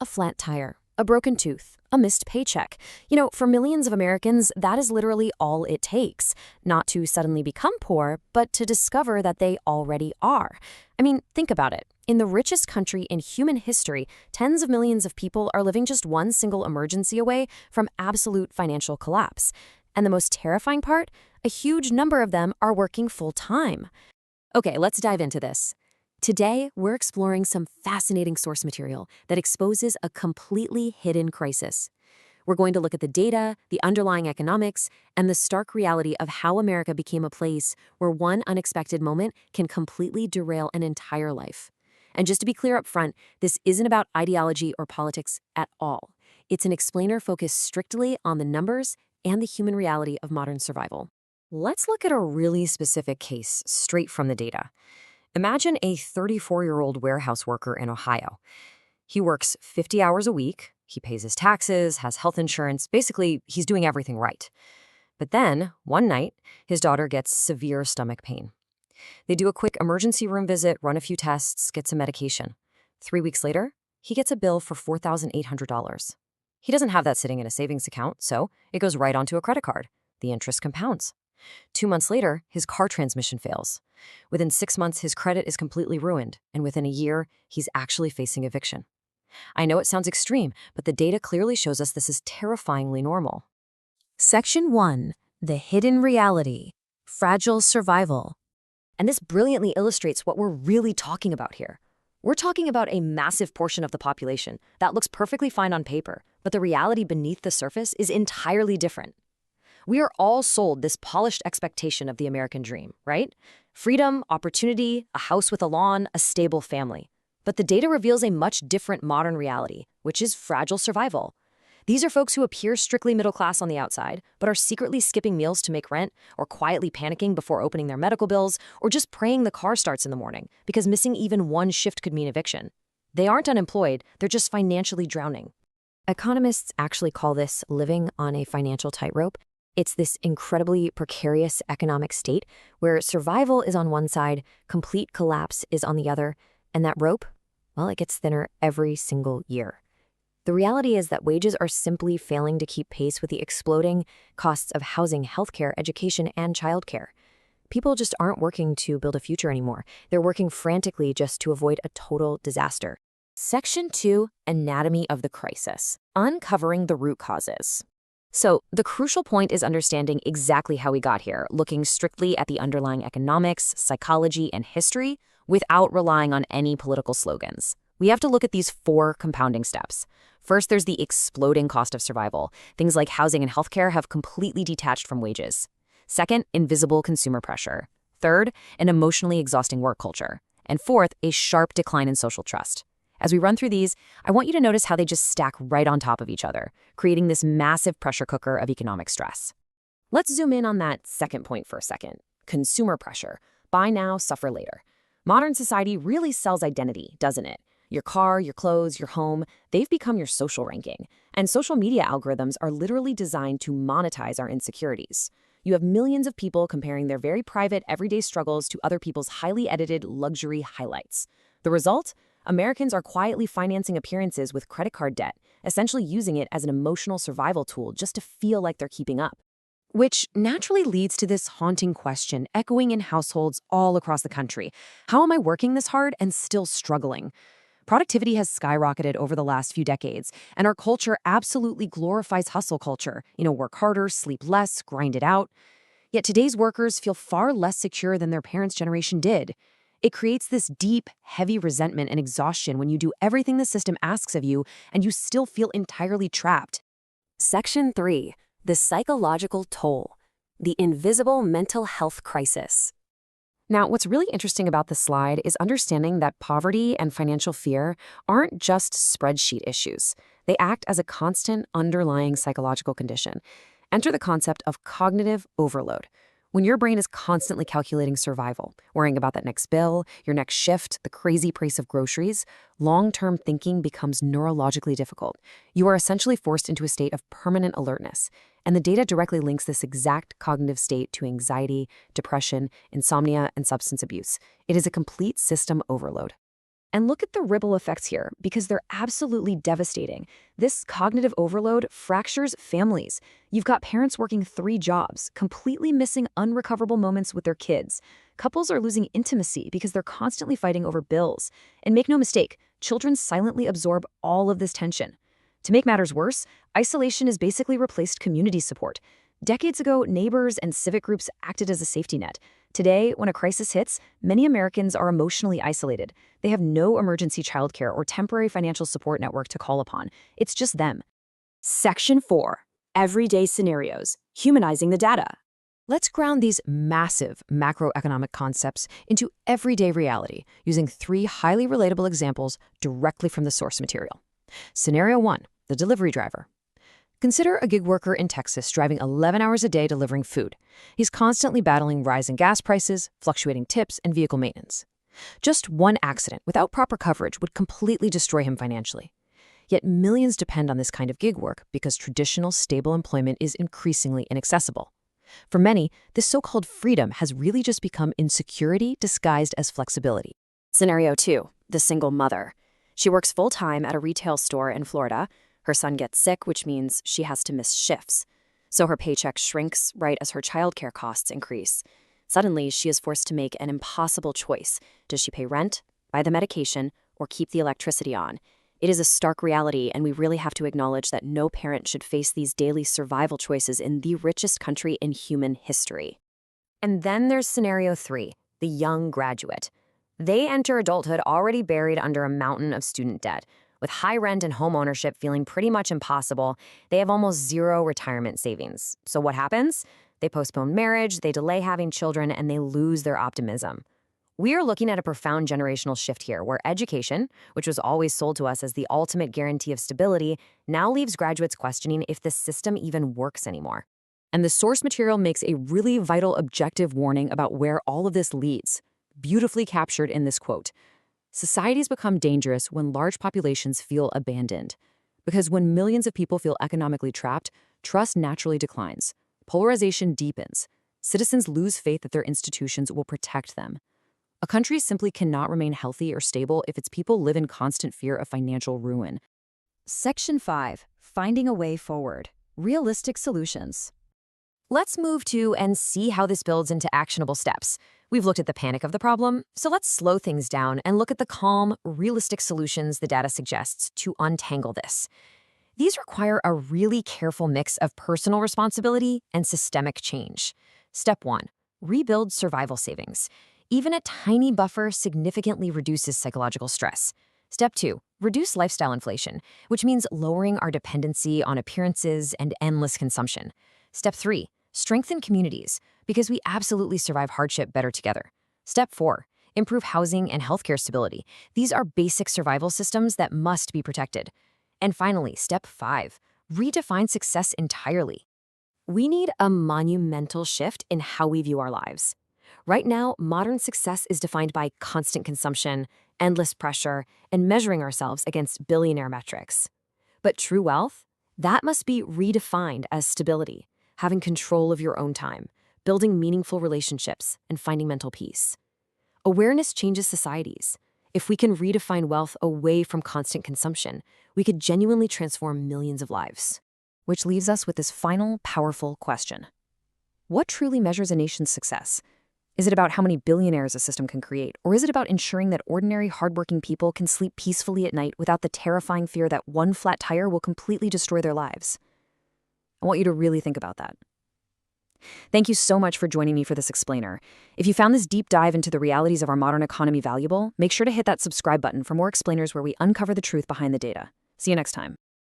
flat tire, a broken tooth, a missed paycheck. For millions of Americans, that is literally all it takes. Not to suddenly become poor, but to discover that they already are. I mean, think about it. In the richest country in human history, tens of millions of people are living just one single emergency away from absolute financial collapse. And the most terrifying part? A huge number of them are working full-time. Okay, let's dive into this. Today, we're exploring some fascinating source material that exposes a completely hidden crisis. We're going to look at the data, the underlying economics, and the stark reality of how America became a place where one unexpected moment can completely derail an entire life. And just to be clear up front, this isn't about ideology or politics at all. It's an explainer focused strictly on the numbers and the human reality of modern survival. Let's look at a really specific case straight from the data. Imagine a 34-year-old warehouse worker in Ohio. He works 50 hours a week, he pays his taxes, has health insurance, basically, he's doing everything right. But then, one night, his daughter gets severe stomach pain. They do a quick emergency room visit, run a few tests, get some medication. 3 weeks later, he gets a bill for $4,800. He doesn't have that sitting in a savings account, so it goes right onto a credit card. The interest compounds. 2 months later, his car transmission fails. Within 6 months, his credit is completely ruined, and within a year, he's actually facing eviction. I know it sounds extreme, but the data clearly shows us this is terrifyingly normal. Section 1. The hidden reality. Fragile survival. And this brilliantly illustrates what we're really talking about here. We're talking about a massive portion of the population that looks perfectly fine on paper, but the reality beneath the surface is entirely different. We are all sold this polished expectation of the American dream, right? Freedom, opportunity, a house with a lawn, a stable family. But the data reveals a much different modern reality, which is fragile survival. These are folks who appear strictly middle class on the outside, but are secretly skipping meals to make rent, or quietly panicking before opening their medical bills, or just praying the car starts in the morning, because missing even one shift could mean eviction. They aren't unemployed, they're just financially drowning. Economists actually call this living on a financial tightrope. It's this incredibly precarious economic state where survival is on one side, complete collapse is on the other, and that rope, well, it gets thinner every single year. The reality is that wages are simply failing to keep pace with the exploding costs of housing, healthcare, education, and childcare. People just aren't working to build a future anymore. They're working frantically just to avoid a total disaster. Section 2, Anatomy of the Crisis. Uncovering the root causes. So, the crucial point is understanding exactly how we got here, looking strictly at the underlying economics, psychology, and history without relying on any political slogans. We have to look at these 4 compounding steps. First, there's the exploding cost of survival. Things like housing and healthcare have completely detached from wages. Second, invisible consumer pressure. Third, an emotionally exhausting work culture. And fourth, a sharp decline in social trust. As we run through these, I want you to notice how they just stack right on top of each other, creating this massive pressure cooker of economic stress. Let's zoom in on that second point for a second. Consumer pressure. Buy now, suffer later. Modern society really sells identity, doesn't it? Your car, your clothes, your home, they've become your social ranking. And social media algorithms are literally designed to monetize our insecurities. You have millions of people comparing their very private, everyday struggles to other people's highly edited luxury highlights. The result? Americans are quietly financing appearances with credit card debt, essentially using it as an emotional survival tool just to feel like they're keeping up. Which naturally leads to this haunting question echoing in households all across the country. How am I working this hard and still struggling? Productivity has skyrocketed over the last few decades, and our culture absolutely glorifies hustle culture. Work harder, sleep less, grind it out. Yet today's workers feel far less secure than their parents' generation did. It creates this deep, heavy resentment and exhaustion when you do everything the system asks of you and you still feel entirely trapped. Section 3. The psychological toll. The invisible mental health crisis. Now, what's really interesting about this slide is understanding that poverty and financial fear aren't just spreadsheet issues. They act as a constant underlying psychological condition. Enter the concept of cognitive overload. When your brain is constantly calculating survival, worrying about that next bill, your next shift, the crazy price of groceries, long-term thinking becomes neurologically difficult. You are essentially forced into a state of permanent alertness, and the data directly links this exact cognitive state to anxiety, depression, insomnia, and substance abuse. It is a complete system overload. And look at the ripple effects here, because they're absolutely devastating. This cognitive overload fractures families. You've got parents working 3 jobs, completely missing unrecoverable moments with their kids. Couples are losing intimacy because they're constantly fighting over bills. And make no mistake, children silently absorb all of this tension. To make matters worse, isolation has basically replaced community support. Decades ago, neighbors and civic groups acted as a safety net. Today, when a crisis hits, many Americans are emotionally isolated. They have no emergency childcare or temporary financial support network to call upon. It's just them. Section 4. Everyday Scenarios. Humanizing the Data. Let's ground these massive macroeconomic concepts into everyday reality using 3 highly relatable examples directly from the source material. Scenario 1. The delivery driver. Consider a gig worker in Texas driving 11 hours a day delivering food. He's constantly battling rising gas prices, fluctuating tips, and vehicle maintenance. Just one accident without proper coverage would completely destroy him financially. Yet millions depend on this kind of gig work because traditional, stable employment is increasingly inaccessible. For many, this so-called freedom has really just become insecurity disguised as flexibility. Scenario 2. The single mother. She works full-time at a retail store in Florida. Her son gets sick, which means she has to miss shifts. So her paycheck shrinks right as her childcare costs increase. Suddenly, she is forced to make an impossible choice. Does she pay rent, buy the medication, or keep the electricity on? It is a stark reality, and we really have to acknowledge that no parent should face these daily survival choices in the richest country in human history. And then there's scenario 3, the young graduate. They enter adulthood already buried under a mountain of student debt. With high rent and home ownership feeling pretty much impossible, they have almost zero retirement savings. So what happens? They postpone marriage, they delay having children, and they lose their optimism. We are looking at a profound generational shift here, where education, which was always sold to us as the ultimate guarantee of stability, now leaves graduates questioning if the system even works anymore. And the source material makes a really vital objective warning about where all of this leads, beautifully captured in this quote. Societies become dangerous when large populations feel abandoned. Because when millions of people feel economically trapped, trust naturally declines. Polarization deepens. Citizens lose faith that their institutions will protect them. A country simply cannot remain healthy or stable if its people live in constant fear of financial ruin. Section 5. Finding a way forward. Realistic solutions. Let's move to and see how this builds into actionable steps. We've looked at the panic of the problem, so let's slow things down and look at the calm, realistic solutions the data suggests to untangle this. These require a really careful mix of personal responsibility and systemic change. Step 1. Rebuild survival savings. Even a tiny buffer significantly reduces psychological stress. Step 2. Reduce lifestyle inflation, which means lowering our dependency on appearances and endless consumption. Step 3. Strengthen communities, because we absolutely survive hardship better together. Step 4. Improve housing and healthcare stability. These are basic survival systems that must be protected. And finally, Step 5. Redefine success entirely. We need a monumental shift in how we view our lives. Right now, modern success is defined by constant consumption, endless pressure, and measuring ourselves against billionaire metrics. But true wealth? That must be redefined as stability, having control of your own time, building meaningful relationships, and finding mental peace. Awareness changes societies. If we can redefine wealth away from constant consumption, we could genuinely transform millions of lives. Which leaves us with this final, powerful question. What truly measures a nation's success? Is it about how many billionaires a system can create, or is it about ensuring that ordinary, hardworking people can sleep peacefully at night without the terrifying fear that one flat tire will completely destroy their lives? I want you to really think about that. Thank you so much for joining me for this explainer. If you found this deep dive into the realities of our modern economy valuable, make sure to hit that subscribe button for more explainers where we uncover the truth behind the data. See you next time.